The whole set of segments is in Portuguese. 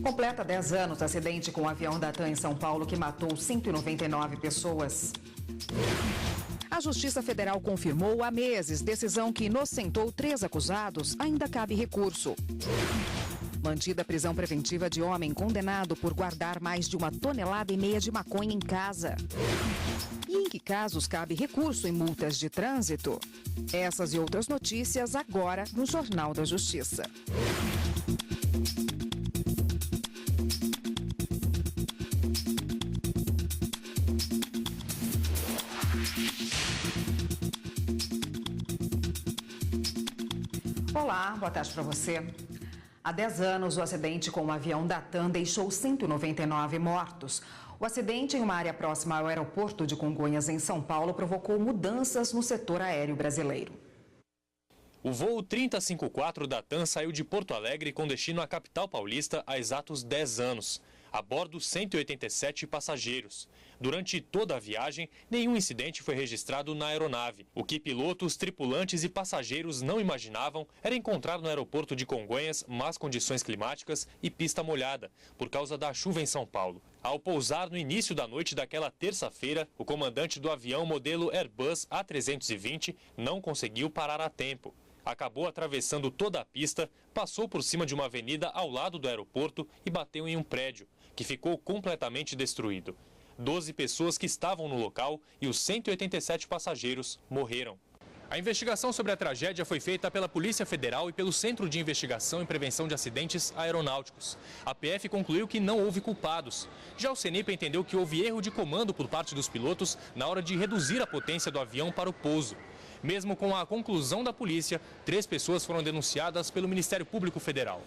Completa 10 anos o acidente com o avião da TAM em São Paulo que matou 199 pessoas. A Justiça Federal confirmou há meses decisão que inocentou 3 acusados, ainda cabe recurso. Mantida a prisão preventiva de homem condenado por guardar mais de 1,5 toneladas de maconha em casa. E em que casos cabe recurso em multas de trânsito? Essas e outras notícias agora no Jornal da Justiça. Olá, boa tarde para você. Há 10 anos, o acidente com o avião da TAM deixou 199 mortos. O acidente em uma área próxima ao aeroporto de Congonhas, em São Paulo, provocou mudanças no setor aéreo brasileiro. O voo 3054 da TAM saiu de Porto Alegre com destino à capital paulista há exatos 10 anos. A bordo, 187 passageiros. Durante toda a viagem, nenhum incidente foi registrado na aeronave. O que pilotos, tripulantes e passageiros não imaginavam era encontrar no aeroporto de Congonhas más condições climáticas e pista molhada, por causa da chuva em São Paulo. Ao pousar no início da noite daquela terça-feira, o comandante do avião modelo Airbus A320 não conseguiu parar a tempo. Acabou atravessando toda a pista, passou por cima de uma avenida ao lado do aeroporto e bateu em um prédio, que ficou completamente destruído. 12 pessoas que estavam no local e os 187 passageiros morreram. A investigação sobre a tragédia foi feita pela Polícia Federal e pelo Centro de Investigação e Prevenção de Acidentes Aeronáuticos. A PF concluiu que não houve culpados. Já o CENIPA entendeu que houve erro de comando por parte dos pilotos na hora de reduzir a potência do avião para o pouso. Mesmo com a conclusão da polícia, 3 pessoas foram denunciadas pelo Ministério Público Federal.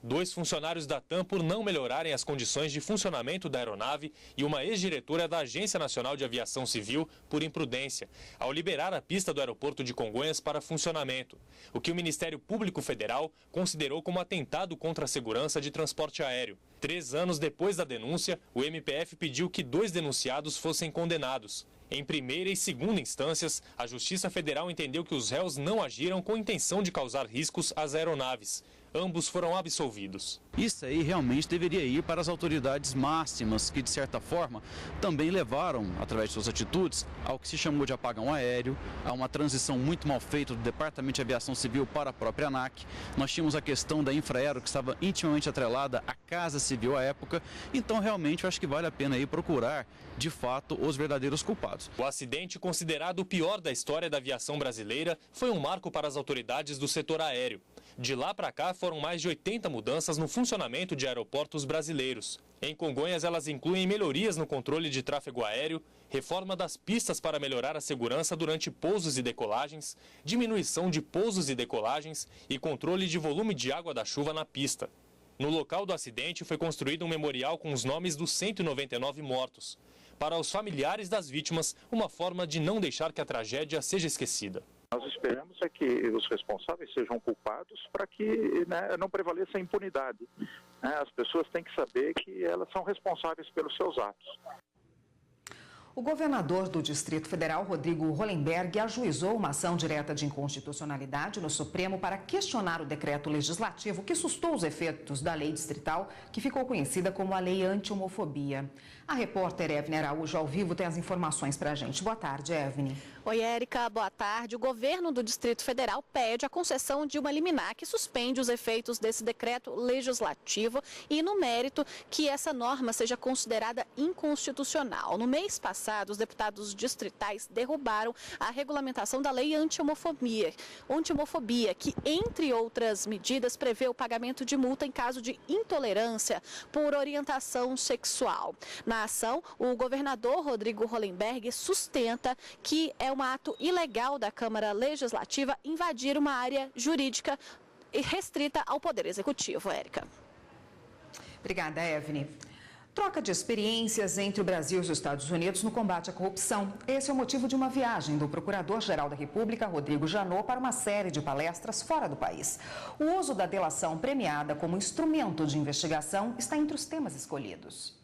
2 funcionários da TAM por não melhorarem as condições de funcionamento da aeronave e uma ex-diretora da Agência Nacional de Aviação Civil por imprudência, ao liberar a pista do aeroporto de Congonhas para funcionamento, o que o Ministério Público Federal considerou como atentado contra a segurança de transporte aéreo. 3 anos depois da denúncia, o MPF pediu que 2 denunciados fossem condenados. Em primeira e segunda instâncias, a Justiça Federal entendeu que os réus não agiram com intenção de causar riscos às aeronaves. Ambos foram absolvidos. Isso aí realmente deveria ir para as autoridades máximas, que de certa forma também levaram, através de suas atitudes, ao que se chamou de apagão aéreo, a uma transição muito mal feita do Departamento de Aviação Civil para a própria ANAC. Nós tínhamos a questão da Infraero, que estava intimamente atrelada à Casa Civil à época. Então, realmente, eu acho que vale a pena aí procurar, de fato, os verdadeiros culpados. O acidente, considerado o pior da história da aviação brasileira, foi um marco para as autoridades do setor aéreo. De lá para cá, foram mais de 80 mudanças no funcionamento de aeroportos brasileiros. Em Congonhas, elas incluem melhorias no controle de tráfego aéreo, reforma das pistas para melhorar a segurança durante pousos e decolagens, diminuição de pousos e decolagens e controle de volume de água da chuva na pista. No local do acidente, foi construído um memorial com os nomes dos 199 mortos. Para os familiares das vítimas, uma forma de não deixar que a tragédia seja esquecida. Nós esperamos é que os responsáveis sejam culpados para que não prevaleça a impunidade. As pessoas têm que saber que elas são responsáveis pelos seus atos. O governador do Distrito Federal, Rodrigo Hollenberg, ajuizou uma ação direta de inconstitucionalidade no Supremo para questionar o decreto legislativo que sustou os efeitos da lei distrital, que ficou conhecida como a Lei Anti-Homofobia. A repórter Evne Araújo, ao vivo, tem as informações para a gente. Boa tarde, Evne. Oi, Érica. Boa tarde. O governo do Distrito Federal pede a concessão de uma liminar que suspende os efeitos desse decreto legislativo e, no mérito, que essa norma seja considerada inconstitucional. No mês passado, os deputados distritais derrubaram a regulamentação da Lei Anti-Homofobia, que, entre outras medidas, prevê o pagamento de multa em caso de intolerância por orientação sexual. Na ação, o governador Rodrigo Hollenberg sustenta que é um ato ilegal da Câmara Legislativa invadir uma área jurídica restrita ao Poder Executivo. Érica. Obrigada, Evne. Troca de experiências entre o Brasil e os Estados Unidos no combate à corrupção. Esse é o motivo de uma viagem do Procurador-Geral da República, Rodrigo Janot, para uma série de palestras fora do país. O uso da delação premiada como instrumento de investigação está entre os temas escolhidos.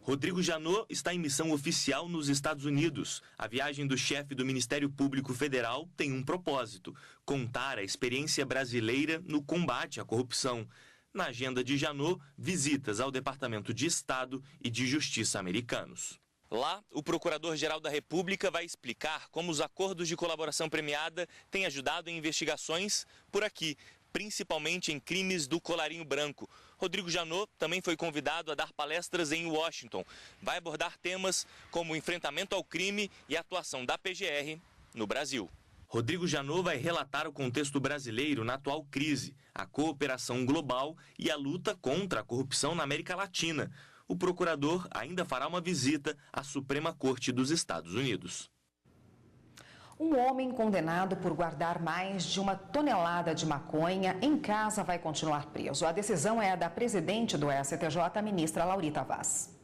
Rodrigo Janot está em missão oficial nos Estados Unidos. A viagem do chefe do Ministério Público Federal tem um propósito: contar a experiência brasileira no combate à corrupção. Na agenda de Janot, visitas ao Departamento de Estado e de Justiça americanos. Lá, o Procurador-Geral da República vai explicar como os acordos de colaboração premiada têm ajudado em investigações por aqui, principalmente em crimes do colarinho branco. Rodrigo Janot também foi convidado a dar palestras em Washington. Vai abordar temas como o enfrentamento ao crime e a atuação da PGR no Brasil. Rodrigo Janot vai relatar o contexto brasileiro na atual crise, a cooperação global e a luta contra a corrupção na América Latina. O procurador ainda fará uma visita à Suprema Corte dos Estados Unidos. Um homem condenado por guardar mais de 1 tonelada de maconha em casa vai continuar preso. A decisão é da presidente do STJ, a ministra Laurita Vaz.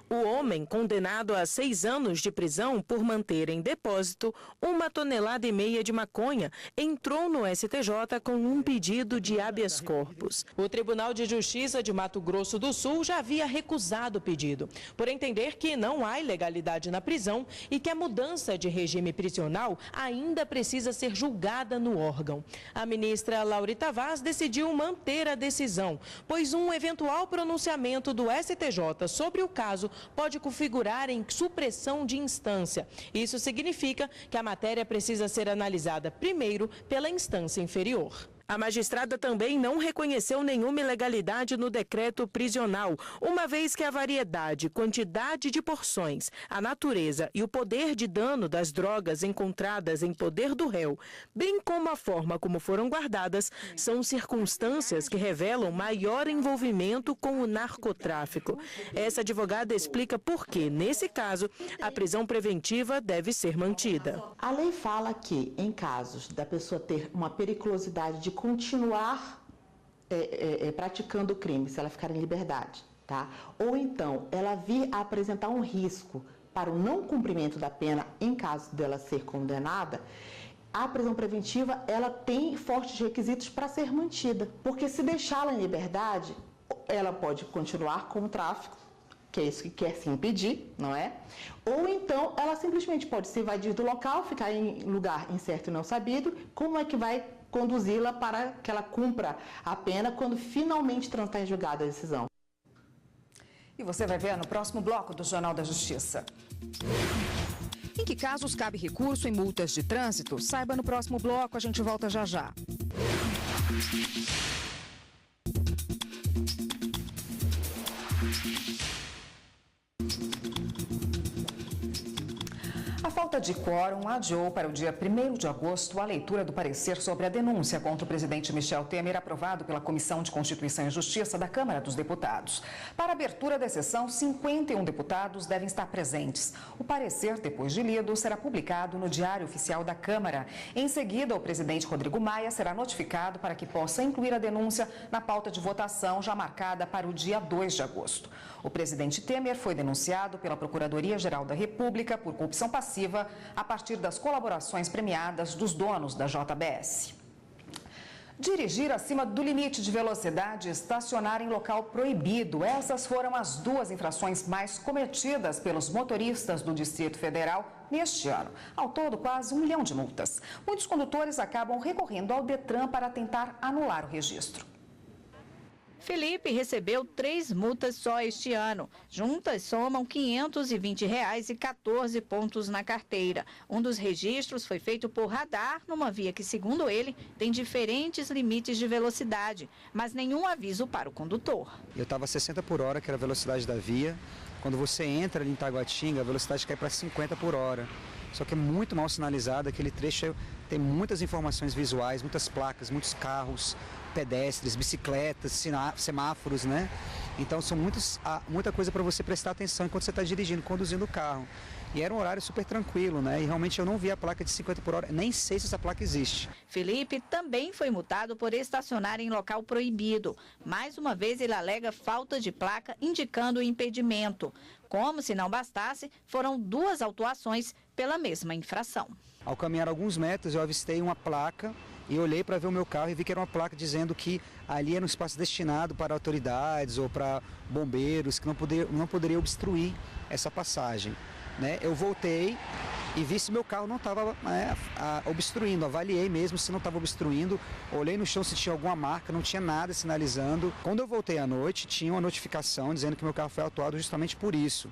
O homem, condenado a 6 anos de prisão por manter em depósito 1,5 toneladas de maconha, entrou no STJ com um pedido de habeas corpus. O Tribunal de Justiça de Mato Grosso do Sul já havia recusado o pedido, por entender que não há ilegalidade na prisão e que a mudança de regime prisional ainda precisa ser julgada no órgão. A ministra Laurita Vaz decidiu manter a decisão, pois um eventual pronunciamento do STJ sobre o caso pode configurar em supressão de instância. Isso significa que a matéria precisa ser analisada primeiro pela instância inferior. A magistrada também não reconheceu nenhuma ilegalidade no decreto prisional, uma vez que a variedade, quantidade de porções, a natureza e o poder de dano das drogas encontradas em poder do réu, bem como a forma como foram guardadas, são circunstâncias que revelam maior envolvimento com o narcotráfico. Essa advogada explica por que, nesse caso, a prisão preventiva deve ser mantida. A lei fala que, em casos da pessoa ter uma periculosidade de continuar praticando o crime, se ela ficar em liberdade, tá? Ou então ela vir a apresentar um risco para o não cumprimento da pena em caso dela ser condenada, a prisão preventiva ela tem fortes requisitos para ser mantida, porque se deixá-la em liberdade, ela pode continuar com o tráfico, que é isso que quer se impedir, não é? Ou então ela simplesmente pode se evadir do local, ficar em lugar incerto e não sabido. Como é que vai conduzi-la para que ela cumpra a pena quando finalmente transitar em julgado a decisão? E você vai ver no próximo bloco do Jornal da Justiça. Em que casos cabe recurso em multas de trânsito? Saiba no próximo bloco, a gente volta já já. A falta de quórum adiou para o dia 1º de agosto a leitura do parecer sobre a denúncia contra o presidente Michel Temer, aprovado pela Comissão de Constituição e Justiça da Câmara dos Deputados. Para a abertura da sessão, 51 deputados devem estar presentes. O parecer, depois de lido, será publicado no Diário Oficial da Câmara. Em seguida, o presidente Rodrigo Maia será notificado para que possa incluir a denúncia na pauta de votação já marcada para o dia 2 de agosto. O presidente Temer foi denunciado pela Procuradoria-Geral da República por corrupção passiva a partir das colaborações premiadas dos donos da JBS. Dirigir acima do limite de velocidade e estacionar em local proibido. Essas foram as 2 infrações mais cometidas pelos motoristas do Distrito Federal neste ano. Ao todo, quase 1 milhão de multas. Muitos condutores acabam recorrendo ao Detran para tentar anular o registro. Felipe recebeu 3 multas só este ano. Juntas somam R$ 520 e 14 pontos na carteira. Um dos registros foi feito por radar numa via que, segundo ele, tem diferentes limites de velocidade, mas nenhum aviso para o condutor. Eu estava a 60 por hora, que era a velocidade da via. Quando você entra ali em Taguatinga, a velocidade cai para 50 por hora. Só que é muito mal sinalizado, aquele trecho tem muitas informações visuais, muitas placas, muitos carros, pedestres, bicicletas, semáforos, né? Então são muita coisa para você prestar atenção enquanto você está dirigindo, conduzindo o carro. E era um horário super tranquilo, né? E realmente eu não vi a placa de 50 por hora, nem sei se essa placa existe. Felipe também foi multado por estacionar em local proibido. Mais uma vez ele alega falta de placa indicando o impedimento. Como se não bastasse, foram 2 autuações pela mesma infração. Ao caminhar alguns metros eu avistei uma placa e olhei para ver o meu carro e vi que era uma placa dizendo que ali era um espaço destinado para autoridades ou para bombeiros, que não poderia obstruir essa passagem, né? Eu voltei e vi se meu carro não estava obstruindo. Avaliei mesmo se não estava obstruindo, olhei no chão se tinha alguma marca, não tinha nada sinalizando. Quando eu voltei à noite, tinha uma notificação dizendo que meu carro foi autuado justamente por isso.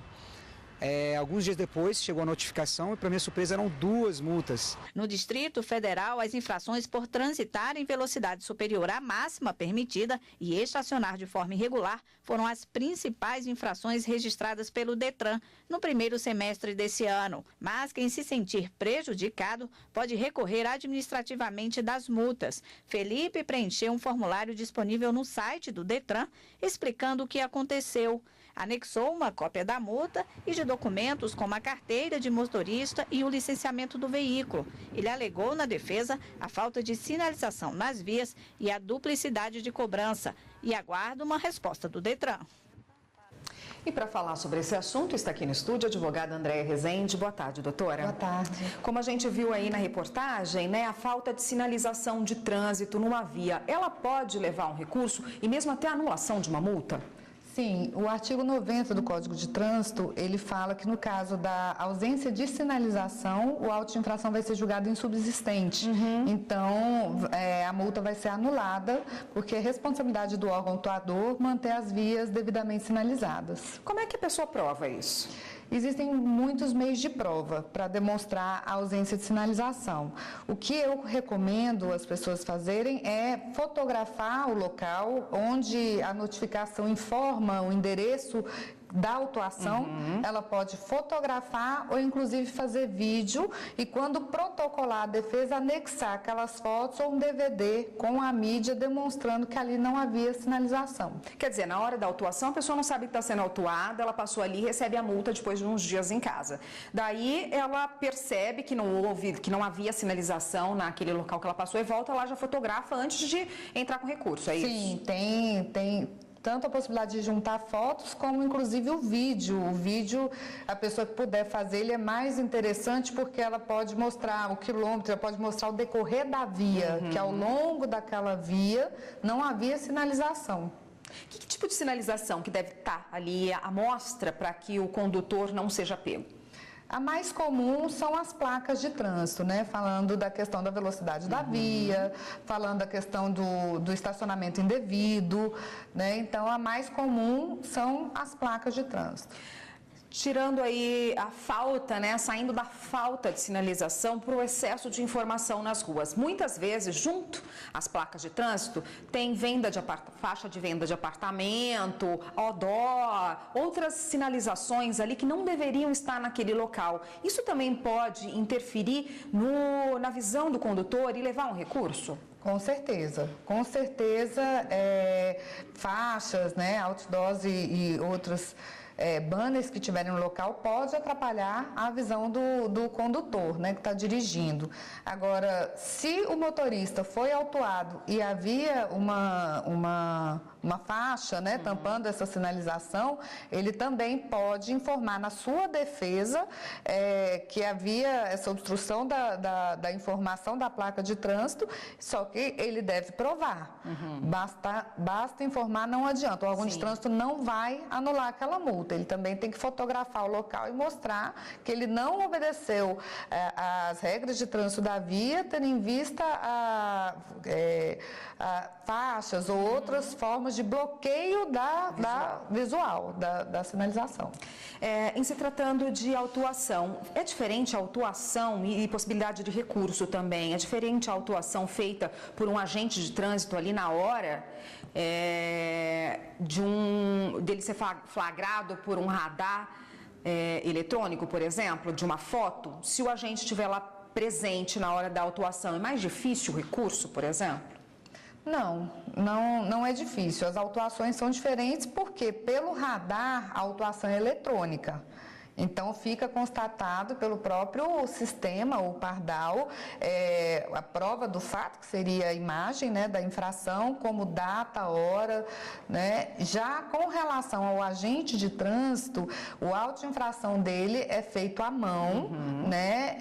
Alguns dias depois chegou a notificação e, para minha surpresa, eram 2 multas. No Distrito Federal, as infrações por transitar em velocidade superior à máxima permitida e estacionar de forma irregular foram as principais infrações registradas pelo Detran no primeiro semestre desse ano. Mas quem se sentir prejudicado pode recorrer administrativamente das multas. Felipe preencheu um formulário disponível no site do Detran explicando o que aconteceu. Anexou uma cópia da multa e de documentos como a carteira de motorista e o licenciamento do veículo. Ele alegou na defesa a falta de sinalização nas vias e a duplicidade de cobrança e aguarda uma resposta do Detran. E para falar sobre esse assunto, está aqui no estúdio a advogada Andréia Rezende. Boa tarde, doutora. Boa tarde. Como a gente viu aí na reportagem, a falta de sinalização de trânsito numa via, ela pode levar a um recurso e mesmo até a anulação de uma multa? Sim, o artigo 90 do Código de Trânsito, ele fala que no caso da ausência de sinalização, o auto de infração vai ser julgado insubsistente. Então, a multa vai ser anulada, porque é responsabilidade do órgão autuador manter as vias devidamente sinalizadas. Como é que a pessoa prova isso? Existem muitos meios de prova para demonstrar a ausência de sinalização. O que eu recomendo as pessoas fazerem é fotografar o local onde a notificação informa o endereço da autuação, ela pode fotografar ou inclusive fazer vídeo e quando protocolar a defesa, anexar aquelas fotos ou um DVD com a mídia demonstrando que ali não havia sinalização. Quer dizer, na hora da autuação a pessoa não sabe que está sendo autuada, ela passou ali e recebe a multa depois de uns dias em casa. Daí ela percebe que não havia sinalização naquele local que ela passou e volta lá, já fotografa antes de entrar com recurso, é isso? Sim, tem tanto a possibilidade de juntar fotos, como inclusive o vídeo. O vídeo, a pessoa que puder fazer, ele é mais interessante porque ela pode mostrar o quilômetro, ela pode mostrar o decorrer da via, que ao longo daquela via não havia sinalização. Que tipo de sinalização que deve estar ali à mostra para que o condutor não seja pego? A mais comum são as placas de trânsito, falando da questão da velocidade da via, falando da questão do estacionamento indevido, Então, a mais comum são as placas de trânsito. Tirando aí a falta, saindo da falta de sinalização para o excesso de informação nas ruas. Muitas vezes, junto às placas de trânsito, tem faixa de venda de apartamento, odó, outras sinalizações ali que não deveriam estar naquele local. Isso também pode interferir na visão do condutor e levar a um recurso? Com certeza, faixas, outdoors e outras banners que tiverem no local pode atrapalhar a visão do condutor, que está dirigindo. Agora, se o motorista foi autuado e havia uma faixa, tampando essa sinalização, ele também pode informar na sua defesa que havia essa obstrução da informação da placa de trânsito, só que ele deve provar. Basta informar, não adianta. O órgão de trânsito não vai anular aquela multa. Ele também tem que fotografar o local e mostrar que ele não obedeceu às regras de trânsito da via, tendo em vista faixas ou outras formas de bloqueio da visual, da sinalização. Em se tratando de autuação, é diferente a autuação e possibilidade de recurso também? É diferente a autuação feita por um agente de trânsito ali na hora, dele ser flagrado por um radar eletrônico, por exemplo, de uma foto? Se o agente estiver lá presente na hora da autuação, é mais difícil o recurso, por exemplo? Não é difícil. As autuações são diferentes porque pelo radar a autuação é eletrônica. Então, fica constatado pelo próprio sistema, o Pardal, a prova do fato, que seria a imagem da infração, como data, hora. Já com relação ao agente de trânsito, o auto de infração dele é feito à mão,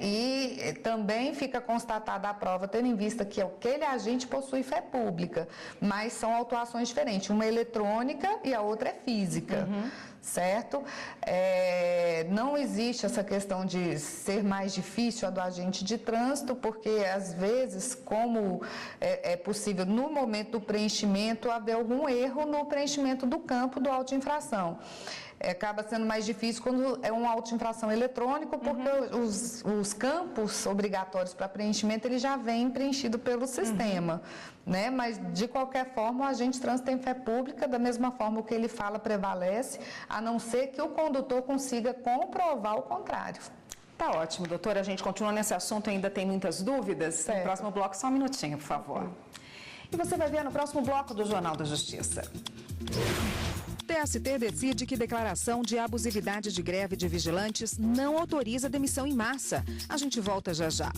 e também fica constatada a prova, tendo em vista que aquele agente possui fé pública, mas são autuações diferentes, uma é eletrônica e a outra é física. Certo? não existe essa questão de ser mais difícil a do agente de trânsito, porque às vezes, como é possível no momento do preenchimento haver algum erro no preenchimento do campo do auto-infração. Acaba sendo mais difícil quando é um auto-infração eletrônico, porque os campos obrigatórios para preenchimento ele já vem preenchido pelo sistema, né? Mas, de qualquer forma, o agente de trânsito tem fé pública, da mesma forma o que ele fala prevalece, a não ser que o condutor consiga comprovar o contrário. Tá ótimo, doutora. A gente continua nesse assunto, ainda tem muitas dúvidas. Certo. No próximo bloco, só um minutinho, por favor. E você vai ver no próximo bloco do Jornal da Justiça. TST decide que declaração de abusividade de greve de vigilantes não autoriza demissão em massa. A gente volta já já.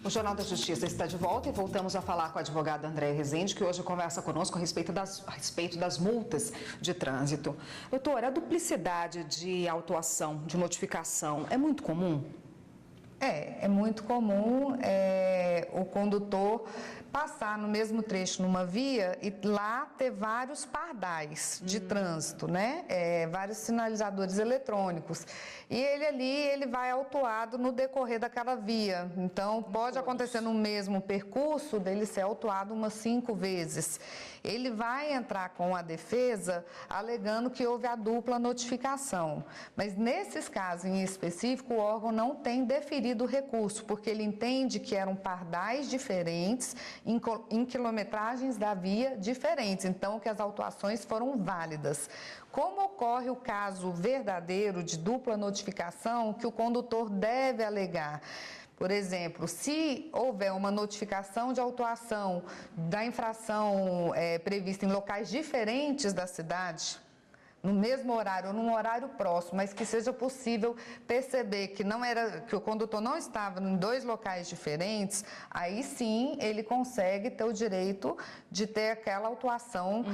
O Jornal da Justiça está de volta e voltamos a falar com a advogada Andréia Rezende, que hoje conversa conosco a respeito das multas de trânsito. Doutora, a duplicidade de autuação, de notificação, é muito comum? É muito comum o condutor passar no mesmo trecho numa via e lá ter vários pardais de trânsito, né? Vários sinalizadores eletrônicos. E ele vai autuado no decorrer daquela via. Então, pode acontecer no mesmo percurso dele ser autuado umas 5 vezes. Ele vai entrar com a defesa alegando que houve a dupla notificação. Mas nesses casos em específico, o órgão não tem deferido o recurso, porque ele entende que eram pardais diferentes, em quilometragens da via diferentes, então que as autuações foram válidas. Como ocorre o caso verdadeiro de dupla notificação, que o condutor deve alegar? Por exemplo, se houver uma notificação de autuação da infração prevista em locais diferentes da cidade, no mesmo horário ou num horário próximo, mas que seja possível perceber que o condutor não estava em 2 locais diferentes, aí sim ele consegue ter o direito de ter aquela autuação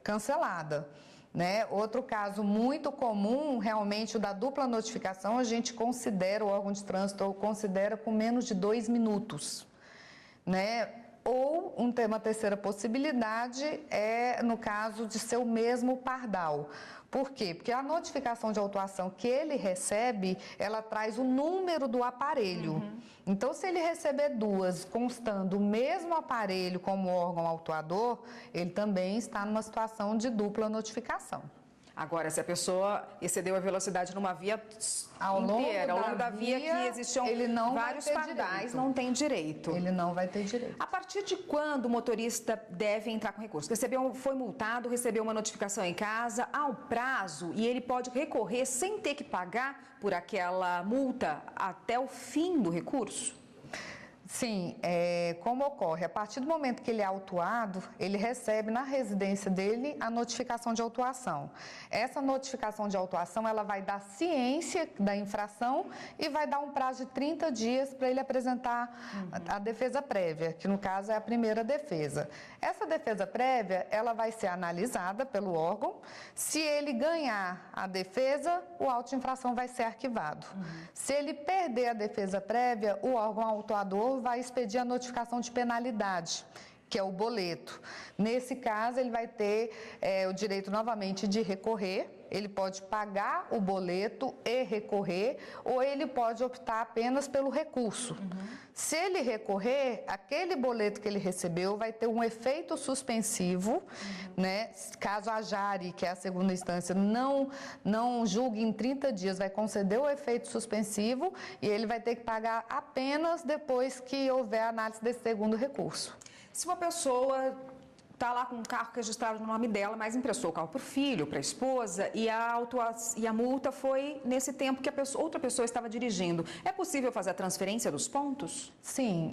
cancelada. Né? Outro caso muito comum, realmente, o da dupla notificação, a gente considera, o órgão de trânsito considera com menos de 2 minutos, né? Ou uma terceira possibilidade no caso de ser o mesmo pardal. Por quê? Porque a notificação de autuação que ele recebe, ela traz o número do aparelho. Então, se ele receber 2 constando o mesmo aparelho como órgão autuador, ele também está numa situação de dupla notificação. Agora, se a pessoa excedeu a velocidade numa via ao longo da via que existiam vários pardais, não tem direito. Ele não vai ter direito. A partir de quando o motorista deve entrar com recurso? Foi multado, recebeu uma notificação em casa, há um prazo e ele pode recorrer sem ter que pagar por aquela multa até o fim do recurso? Sim, como ocorre? A partir do momento que ele é autuado, ele recebe na residência dele a notificação de autuação. Essa notificação de autuação, ela vai dar ciência da infração e vai dar um prazo de 30 dias para ele apresentar a defesa prévia, que no caso é a primeira defesa. Essa defesa prévia, ela vai ser analisada pelo órgão. Se ele ganhar a defesa, o auto de infração vai ser arquivado. Se ele perder a defesa prévia, o órgão autuador vai expedir a notificação de penalidade, que é o boleto. Nesse caso, ele vai ter o direito novamente de recorrer. Ele pode pagar o boleto e recorrer, ou ele pode optar apenas pelo recurso. Se ele recorrer, aquele boleto que ele recebeu vai ter um efeito suspensivo, né? Caso a Jari, que é a segunda instância, não julgue em 30 dias, vai conceder o efeito suspensivo e ele vai ter que pagar apenas depois que houver a análise desse segundo recurso. Se uma pessoa está lá com um carro registrado no nome dela, mas emprestou o carro para o filho, para a esposa, e a multa foi nesse tempo que outra pessoa estava dirigindo. É possível fazer a transferência dos pontos? Sim.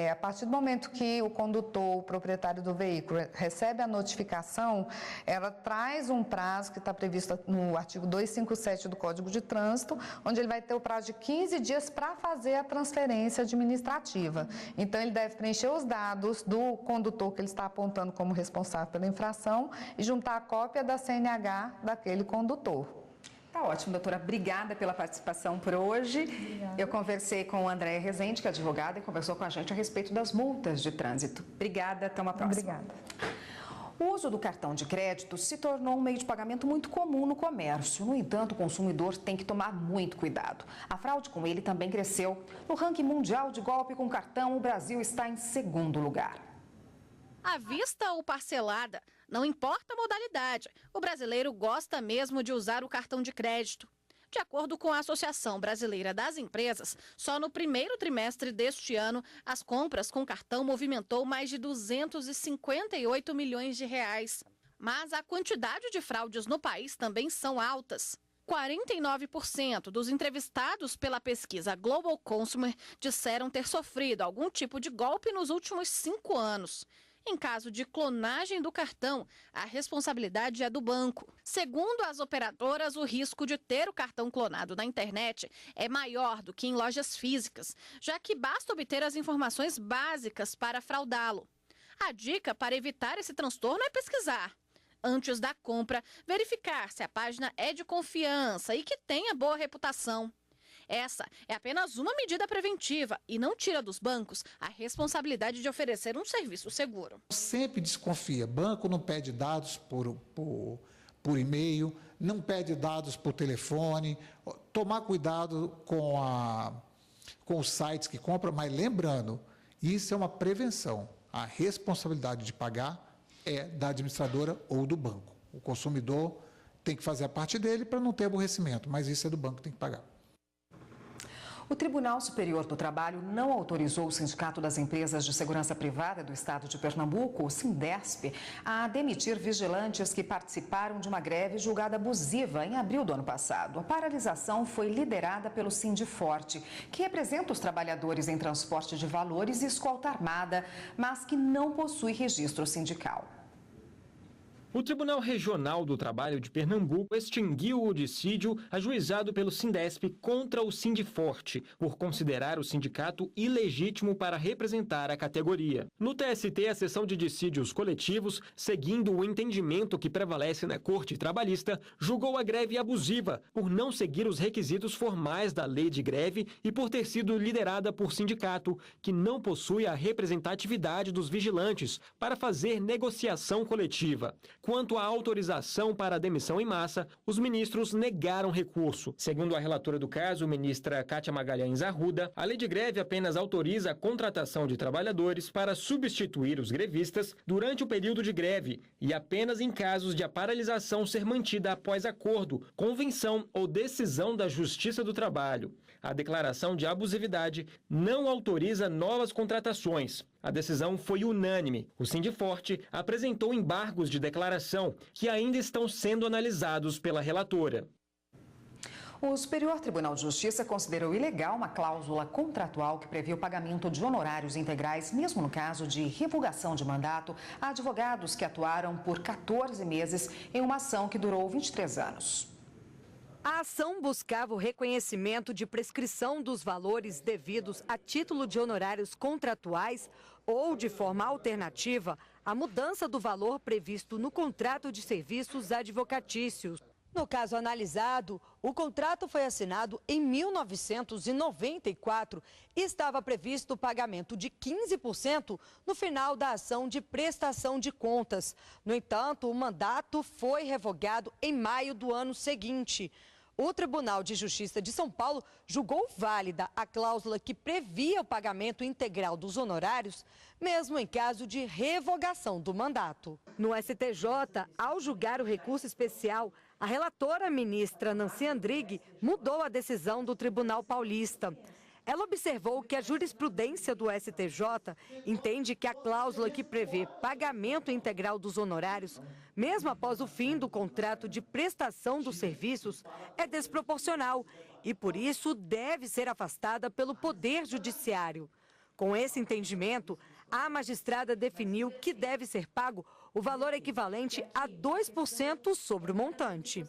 A partir do momento que o condutor, o proprietário do veículo, recebe a notificação, ela traz um prazo que está previsto no artigo 257 do Código de Trânsito, onde ele vai ter o prazo de 15 dias para fazer a transferência administrativa. Então, ele deve preencher os dados do condutor que ele está apontando como responsável pela infração e juntar a cópia da CNH daquele condutor. Tá ótimo, doutora. Obrigada pela participação por hoje. Obrigada. Eu conversei com a Andréia Rezende, que é advogada, e conversou com a gente a respeito das multas de trânsito. Obrigada, até uma próxima. Obrigada. O uso do cartão de crédito se tornou um meio de pagamento muito comum no comércio. No entanto, o consumidor tem que tomar muito cuidado. A fraude com ele também cresceu. No ranking mundial de golpe com cartão, o Brasil está em segundo lugar. À vista ou parcelada, não importa a modalidade, o brasileiro gosta mesmo de usar o cartão de crédito. De acordo com a Associação Brasileira das Empresas, só no primeiro trimestre deste ano, as compras com cartão movimentou mais de 258 milhões de reais. Mas a quantidade de fraudes no país também são altas. 49% dos entrevistados pela pesquisa Global Consumer disseram ter sofrido algum tipo de golpe nos últimos 5 anos. Em caso de clonagem do cartão, a responsabilidade é do banco. Segundo as operadoras, o risco de ter o cartão clonado na internet é maior do que em lojas físicas, já que basta obter as informações básicas para fraudá-lo. A dica para evitar esse transtorno é pesquisar. Antes da compra, verificar se a página é de confiança e que tenha boa reputação. Essa é apenas uma medida preventiva e não tira dos bancos a responsabilidade de oferecer um serviço seguro. Sempre desconfia. Banco não pede dados por e-mail, não pede dados por telefone. Tomar cuidado com os sites que compram, mas lembrando, isso é uma prevenção. A responsabilidade de pagar é da administradora ou do banco. O consumidor tem que fazer a parte dele para não ter aborrecimento, mas isso é do banco que tem que pagar. O Tribunal Superior do Trabalho não autorizou o Sindicato das Empresas de Segurança Privada do Estado de Pernambuco, o Sindesp, a demitir vigilantes que participaram de uma greve julgada abusiva em abril do ano passado. A paralisação foi liderada pelo Sindiforte, que representa os trabalhadores em transporte de valores e escolta armada, mas que não possui registro sindical. O Tribunal Regional do Trabalho de Pernambuco extinguiu o dissídio ajuizado pelo Sindesp contra o Sindiforte, por considerar o sindicato ilegítimo para representar a categoria. No TST, a sessão de dissídios coletivos, seguindo o entendimento que prevalece na Corte Trabalhista, julgou a greve abusiva por não seguir os requisitos formais da lei de greve e por ter sido liderada por sindicato, que não possui a representatividade dos vigilantes para fazer negociação coletiva. Quanto à autorização para a demissão em massa, os ministros negaram recurso. Segundo a relatora do caso, ministra Kátia Magalhães Arruda, a lei de greve apenas autoriza a contratação de trabalhadores para substituir os grevistas durante o período de greve e apenas em casos de a paralisação ser mantida após acordo, convenção ou decisão da Justiça do Trabalho. A declaração de abusividade não autoriza novas contratações. A decisão foi unânime. O Sindiforte apresentou embargos de declaração que ainda estão sendo analisados pela relatora. O Superior Tribunal de Justiça considerou ilegal uma cláusula contratual que previa o pagamento de honorários integrais, mesmo no caso de revogação de mandato, a advogados que atuaram por 14 meses em uma ação que durou 23 anos. A ação buscava o reconhecimento de prescrição dos valores devidos a título de honorários contratuais ou, de forma alternativa, a mudança do valor previsto no contrato de serviços advocatícios. No caso analisado, o contrato foi assinado em 1994 e estava previsto o pagamento de 15% no final da ação de prestação de contas. No entanto, o mandato foi revogado em maio do ano seguinte. O Tribunal de Justiça de São Paulo julgou válida a cláusula que previa o pagamento integral dos honorários, mesmo em caso de revogação do mandato. No STJ, ao julgar o recurso especial, a relatora ministra Nancy Andrighi mudou a decisão do Tribunal Paulista. Ela observou que a jurisprudência do STJ entende que a cláusula que prevê pagamento integral dos honorários, mesmo após o fim do contrato de prestação dos serviços, é desproporcional e, por isso, deve ser afastada pelo Poder Judiciário. Com esse entendimento, a magistrada definiu que deve ser pago o valor equivalente a 2% sobre o montante.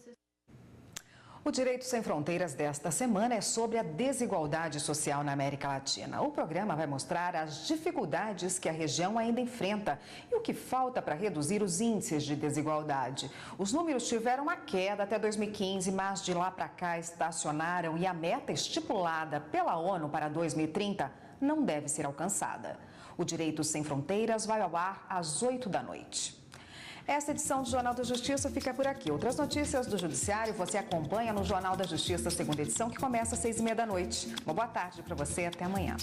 O Direito Sem Fronteiras desta semana é sobre a desigualdade social na América Latina. O programa vai mostrar as dificuldades que a região ainda enfrenta e o que falta para reduzir os índices de desigualdade. Os números tiveram uma queda até 2015, mas de lá para cá estacionaram e a meta estipulada pela ONU para 2030 não deve ser alcançada. O Direito Sem Fronteiras vai ao ar às 8 da noite. Esta edição do Jornal da Justiça fica por aqui. Outras notícias do Judiciário você acompanha no Jornal da Justiça, segunda edição, que começa às 6h30 da noite. Uma boa tarde para você e até amanhã.